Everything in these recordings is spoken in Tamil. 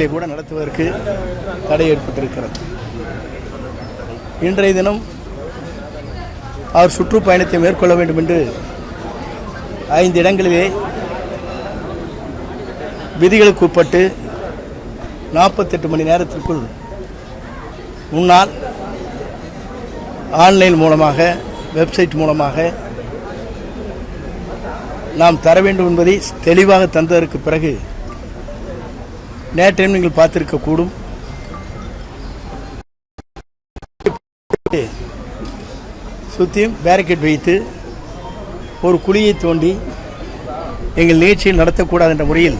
இடங்களிலே கூட நடத்துவதற்கு தடை ஏற்பட்டிருக்கிறது. இன்றைய தினம் அவர் சுற்றுப்பயணத்தை மேற்கொள்ள வேண்டும் என்று 5 இடங்களிலே விதிகளுக்கு உட்பட்டு 48 மணி நேரத்திற்குள் முன்னால் ஆன்லைன் மூலமாக, வெப்சைட் மூலமாக நாம் தர வேண்டும் என்பதை தெளிவாக தந்ததற்கு பிறகு நேற்றையும் நீங்கள் பார்த்திருக்கக்கூடும், சுற்றியும் பேரிகேட் வைத்து ஒரு குழியை தோண்டி எங்கள் நிகழ்ச்சியில் நடத்தக்கூடாது என்ற முறையில்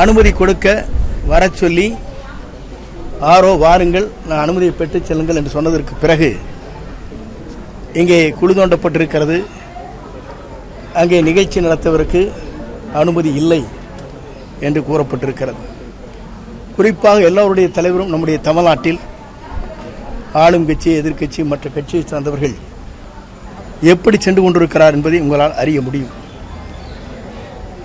அனுமதி கொடுக்க வர சொல்லி வாருங்கள், நான் அனுமதியை பெற்று செல்லுங்கள் என்று சொன்னதற்கு பிறகு இங்கே குழி தோண்டப்பட்டிருக்கிறது, அங்கே நிகழ்ச்சி நடத்துவதற்கு அனுமதி இல்லை என்று கூறப்பட்டிருக்கிறது. குறிப்பாக எல்லோருடைய தலைவரும் நம்முடைய தமிழ்நாட்டில் ஆளும் கட்சி, எதிர்கட்சி, மற்ற கட்சியை சார்ந்தவர்கள் எப்படி சென்று கொண்டிருக்கிறார் என்பதை உங்களால் அறிய முடியும்.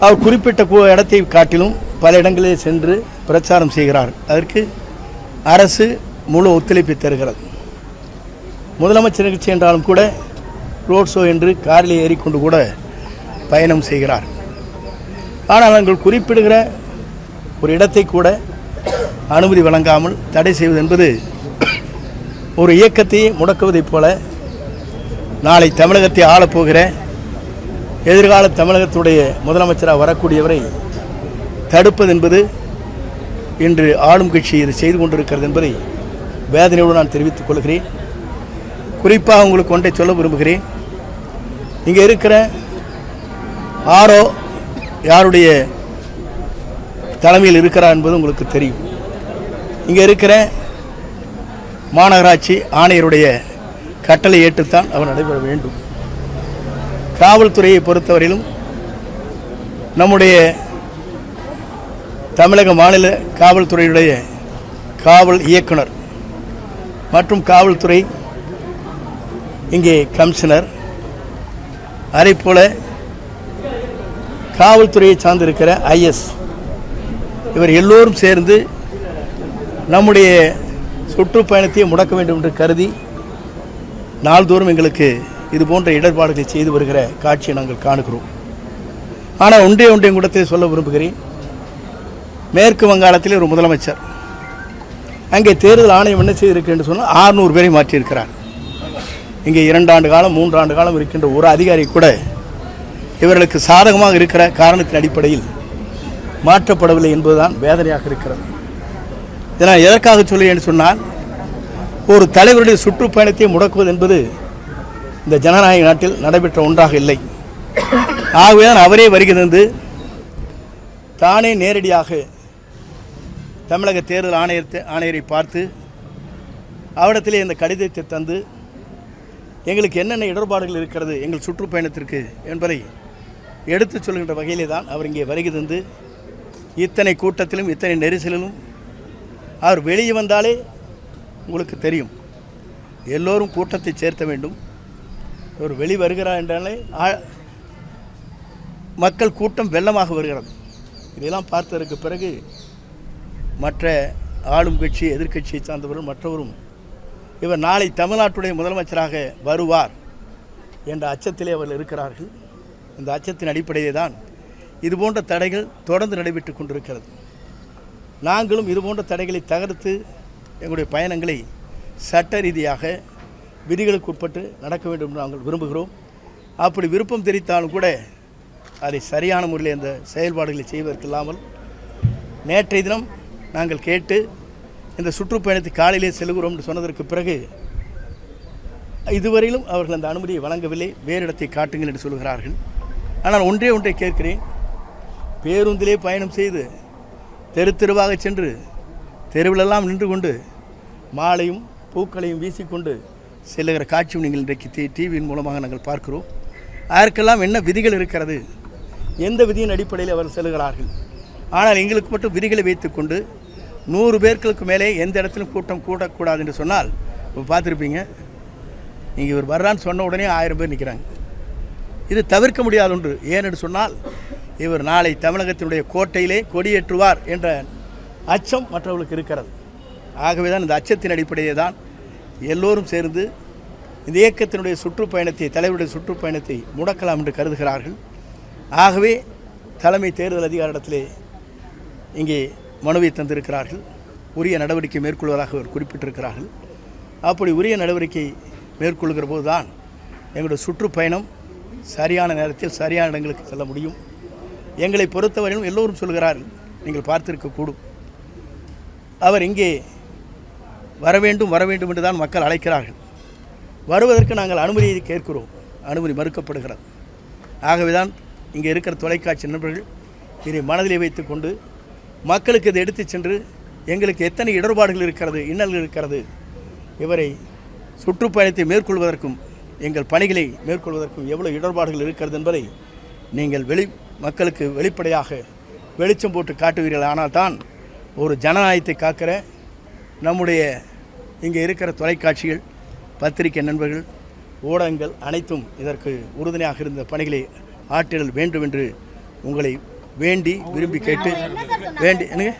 அவர் குறிப்பிட்ட இடத்தை காட்டிலும் பல இடங்களில் சென்று பிரச்சாரம் செய்கிறார். அதற்கு அரசு முழு ஒத்துழைப்பை தருகிறது. முதலமைச்சர் நிகழ்ச்சி என்றாலும் கூட ரோட் ஷோ என்று காரில் ஏறிக்கொண்டு கூட பயணம் செய்கிறார். ஆனால் நாங்கள் குறிப்பிடுகிற ஒரு இடத்தை கூட அனுமதி வழங்காமல் தடை செய்வது என்பது ஒரு இயக்கத்தை முடக்குவதைப் போல நாளை தமிழகத்தை ஆளப்போகிற எதிர்கால தமிழகத்துடைய முதலமைச்சராக வரக்கூடியவரை தடுப்பது என்பது இன்று ஆளும் கட்சி இது செய்து கொண்டிருக்கிறது என்பதை வேதனையோடு நான் தெரிவித்துக் கொள்கிறேன். குறிப்பாக உங்களுக்கு ஒன்றை சொல்ல விரும்புகிறேன். இங்கே இருக்கிற யாருடைய தலைமையில் இருக்கிறார் என்பது உங்களுக்கு தெரியும். இங்கே இருக்கிற மாநகராட்சி ஆணையருடைய கட்டளை ஏற்றுத்தான் அவர் நடைபெற வேண்டும். காவல்துறையை பொறுத்தவரையிலும் நம்முடைய தமிழக மாநில காவல்துறையுடைய காவல் இயக்குனர் மற்றும் காவல்துறை இங்கே கமிஷனர், அதேபோல காவல்துறையை சார்ந்திருக்கிற IS, இவர் எல்லோரும் சேர்ந்து நம்முடைய சுற்றுப்பயணத்தை முடக்க வேண்டும் என்று கருதி நாள்தோறும் எங்களுக்கு இது போன்ற இடர்பாடுகளை செய்து வருகிற காட்சியை நாங்கள் காணுகிறோம். ஆனால் ஒன்றையும் கூடத்தை சொல்ல விரும்புகிறேன். மேற்கு வங்காளத்தில் ஒரு முதலமைச்சர் அங்கே தேர்தல் ஆணையம் என்ன செய்திருக்கு என்று சொன்னால் 600 பேரை மாற்றியிருக்கிறார். இங்கே 2 ஆண்டு காலம் 3 ஆண்டு காலம் இருக்கின்ற ஒரு அதிகாரி கூட இவர்களுக்கு சாதகமாக இருக்கிற காரணத்தின் அடிப்படையில் மாற்றப்படவில்லை என்பதுதான் வேதனையாக இருக்கிறது. இதனால் எதற்காக சொல்ல என்று சொன்னால், ஒரு தலைவருடைய சுற்றுப்பயணத்தை முடக்குவது என்பது இந்த ஜனநாயக நாட்டில் நடைபெற்ற ஒன்றாக இல்லை. ஆகவேதான் அவரே வருகை தந்து தானே நேரடியாக தமிழக தேர்தல் ஆணையரை பார்த்து அவரிடத்திலே இந்த கடிதத்தை தந்து எங்களுக்கு என்னென்ன இடர்பாடுகள் இருக்கிறது எங்கள் சுற்றுப்பயணத்திற்கு என்பதை எடுத்து சொல்கின்ற வகையிலே தான் அவர் இங்கே வருகை தந்து இத்தனை கூட்டத்திலும் இத்தனை நெரிசலிலும் அவர் வெளியே வந்தாலே உங்களுக்கு தெரியும், எல்லோரும் கூட்டத்தை சேர்த்த வேண்டும். ஒரு வெளி வருகிறார் என்றாலே மக்கள் கூட்டம் வெள்ளமாக வருகிறது. இதெல்லாம் பார்த்ததற்கு பிறகு மற்ற ஆளும் கட்சி, எதிர்கட்சியை சார்ந்தவர்கள் மற்றவரும் இவர் நாளை தமிழ்நாட்டுடைய முதலமைச்சராக வருவார் என்ற அச்சத்திலே அவர்கள் இருக்கிறார்கள். இந்த அச்சத்தின் அடிப்படையிலே தான் இதுபோன்ற தடைகள் தொடர்ந்து நடைபெற்று கொண்டிருக்கிறது. நாங்களும் இதுபோன்ற தடைகளை தகர்த்து எங்களுடைய பயணங்களை சட்ட ரீதியாக விதிகளுக்கு உட்பட்டு நடக்க வேண்டும் என்று நாங்கள் விரும்புகிறோம். அப்படி விருப்பம் தெரிவித்தாலும் கூட அதை சரியான முறையில் அந்த செயல்பாடுகளை செய்வதற்கில்லாமல் நேற்றைய தினம் நாங்கள் கேட்டு இந்த சுற்றுப்பயணத்தை காலையிலே செல்கிறோம் என்று சொன்னதற்கு பிறகு இதுவரையிலும் அவர்கள் அந்த அனுமதியை வழங்கவில்லை, வேறு இடத்தை காட்டுங்கள் என்று சொல்கிறார்கள். ஆனால் ஒன்றை கேட்கிறேன், பேருந்திலே பயணம் செய்து தெருவாக சென்று தெருவிலெல்லாம் நின்று கொண்டு மாலையும் பூக்களையும் வீசிக்கொண்டு செல்லுகிற காட்சியும் நீங்கள் இன்றைக்கு டிவியின் மூலமாக நாங்கள் பார்க்கிறோம். அதற்கெல்லாம் என்ன விதிகள் இருக்கிறது, எந்த விதியின் அடிப்படையில் அவர் செல்கிறார்கள்? ஆனால் எங்களுக்கு மட்டும் விதிகளை வைத்துக்கொண்டு 100 பேர்களுக்கு மேலே எந்த இடத்திலும் கூட்டம் கூடக்கூடாது என்று சொன்னால், இப்போ பார்த்துருப்பீங்க, இங்கே இவர் வர்றான்னு சொன்ன உடனே 1000 பேர் நிற்கிறாங்க. இது தவிர்க்க முடியாத ஒன்று. ஏனென்று சொன்னால், இவர் நாளை தமிழகத்தினுடைய கோட்டையிலே கொடியேற்றுவார் என்ற அச்சம் மற்றவர்களுக்கு இருக்கிறது. ஆகவே தான் இந்த அச்சத்தின் அடிப்படையே தான் எல்லோரும் சேர்ந்து இந்த இயக்கத்தினுடைய சுற்றுப்பயணத்தை, தலைவருடைய சுற்றுப்பயணத்தை முடக்கலாம் என்று கருதுகிறார்கள். ஆகவே தலைமை தேர்தல் அதிகாரிடத்திலே இங்கே மனுவை தந்திருக்கிறார்கள். உரிய நடவடிக்கை மேற்கொள்வதாக அவர் குறிப்பிட்டிருக்கிறார்கள். அப்படி உரிய நடவடிக்கை மேற்கொள்கிற போது தான் எங்களுடைய சுற்றுப்பயணம் சரியான நேரத்தில் சரியான இடங்களுக்கு செல்ல முடியும். எங்களை பொறுத்தவரையிலும் எல்லோரும் சொல்கிறார்கள், நீங்கள் பார்த்திருக்கக்கூடும், அவர் இங்கே வர வேண்டும் என்று தான் மக்கள் அழைக்கிறார்கள். வருவதற்கு நாங்கள் அனுமதியை கேட்கிறோம், அனுமதி மறுக்கப்படுகிறது. ஆகவே தான் இங்கே இருக்கிற தொலைக்காட்சி நண்பர்கள் இதை மனதிலே வைத்துக்கொண்டு மக்களுக்கு இதை எடுத்து சென்று எங்களுக்கு எத்தனை இடர்பாடுகள் இருக்கிறது, இன்னல்கள் இருக்கிறது, இவரை சுற்றுப்பயணத்தை மேற்கொள்வதற்கும் எங்கள் பணிகளை மேற்கொள்வதற்கும் எவ்வளவு இடர்பாடுகள் இருக்கிறது என்பதை நீங்கள் மக்களுக்கு வெளிப்படையாக வெளிச்சம் போட்டு காட்டுவீர்கள். ஆனால் தான் ஒரு ஜனநாயகத்தை காக்கிற நம்முடைய இங்கே இருக்கிற தொலைக்காட்சிகள், பத்திரிகை நண்பர்கள், ஊடகங்கள் அனைத்தும் இதற்கு உறுதுணையாக இருந்த பணிகளை ஆற்றிடல் வேண்டும் என்று உங்களை வேண்டி விரும்பி கேட்டு வேண்டி எனக்கு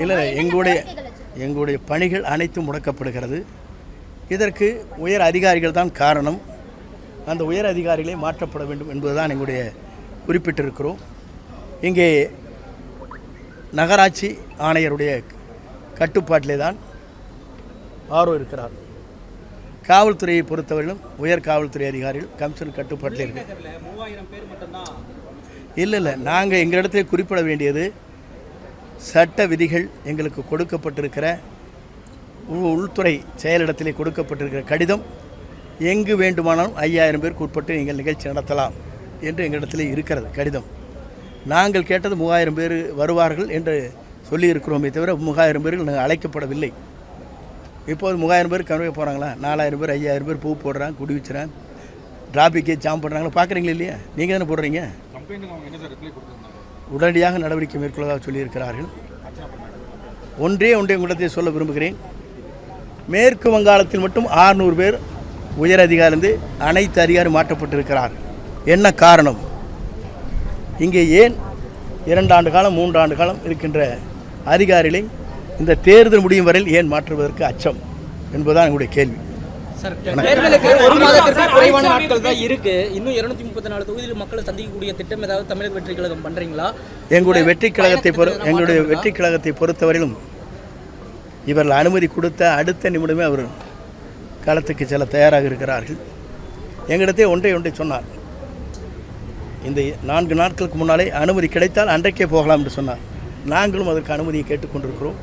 இல்லை, எங்களுடைய பணிகள் அனைத்தும் முடக்கப்படுகிறது. இதற்கு உயர் அதிகாரிகள் தான் காரணம். அந்த உயர் அதிகாரிகளே மாற்றப்பட வேண்டும் என்பதுதான் எங்களுடைய குறிப்பிட்டிருக்கிறோம். இங்கே நகராட்சி ஆணையருடைய கட்டுப்பாட்டிலே தான் ஆர்ஓ இருக்கிறார். காவல்துறையை பொறுத்தவரையிலும் உயர் காவல்துறை அதிகாரிகள் கமிஷன் கட்டுப்பாட்டில் இருக்கு. இல்லை, நாங்கள் எங்கள் இடத்துல குறிப்பிட வேண்டியது சட்ட விதிகள் எங்களுக்கு கொடுக்கப்பட்டிருக்கிற உள்துறை செயலிடத்திலே கொடுக்கப்பட்டிருக்கிற கடிதம், எங்கு வேண்டுமானாலும் 5000 பேருக்கு உட்பட்டு நீங்கள் நிகழ்ச்சி நடத்தலாம் என்று எங்களிடத்திலே இருக்கிறது கடிதம். நாங்கள் கேட்டது 3000 பேர் வருவார்கள் என்று சொல்லியிருக்கிறோமே தவிர 3000 பேர்கள் நாங்கள் அழைக்கப்படவில்லை. இப்போது 3000 பேர் கனவே போகிறாங்களா? 4000 பேர் 5000 பேர் பூ போடுறாங்க, குடி வச்சுறாங்க, டிராஃபிக்கே ஜாம் பண்ணுறாங்களா? பார்க்குறீங்களா இல்லையா? நீங்கள் தானே போடுறீங்க. உடனடியாக நடவடிக்கை மேற்கொள்வதாக சொல்லியிருக்கிறார்கள். ஒன்றே உங்களிடத்தை சொல்ல விரும்புகிறேன். மேற்கு வங்காளத்தில் மட்டும் 600 பேர் உயர் அதிகாரிலிருந்து அனைத்து அதிகாரி மாற்றப்பட்டிருக்கிறார். என்ன காரணம்? இங்கே ஏன் 2 ஆண்டு காலம் 3 ஆண்டு காலம் இருக்கின்ற அதிகாரிகளை இந்த தேர்தல் முடியும் வரையில் ஏன் மாற்றுவதற்கு அச்சம் என்பதுதான் எங்களுடைய கேள்வி. தேர்தலுக்கு ஒரு மாதத்திற்கு குறைவான நாட்கள் தான் இருக்கு. இன்னும் 234 தொகுதியில் மக்களை சந்திக்கக்கூடிய திட்டம் ஏதாவது தமிழக வெற்றி கழகம் பண்றீங்களா? எங்களுடைய வெற்றி கழகத்தை பொறுத்தவரையிலும் இவர்கள் அனுமதி கொடுத்த அடுத்த நிமிடமே அவர் களத்துக்கு செல்ல தயாராக இருக்கிறார்கள். எங்களிடத்தே ஒன்றை சொன்னார். இந்த 4 நாட்களுக்கு முன்னாலே அனுமதி கிடைத்தால் அன்றைக்கே போகலாம் என்று சொன்னார். நாங்களும் அதற்கு அனுமதியை கேட்டுக்கொண்டிருக்கிறோம்.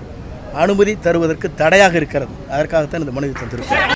அனுமதி தருவதற்கு தடையாக இருக்கிறது. அதற்காகத்தான் இந்த மனுவை தந்திருக்கிறோம்.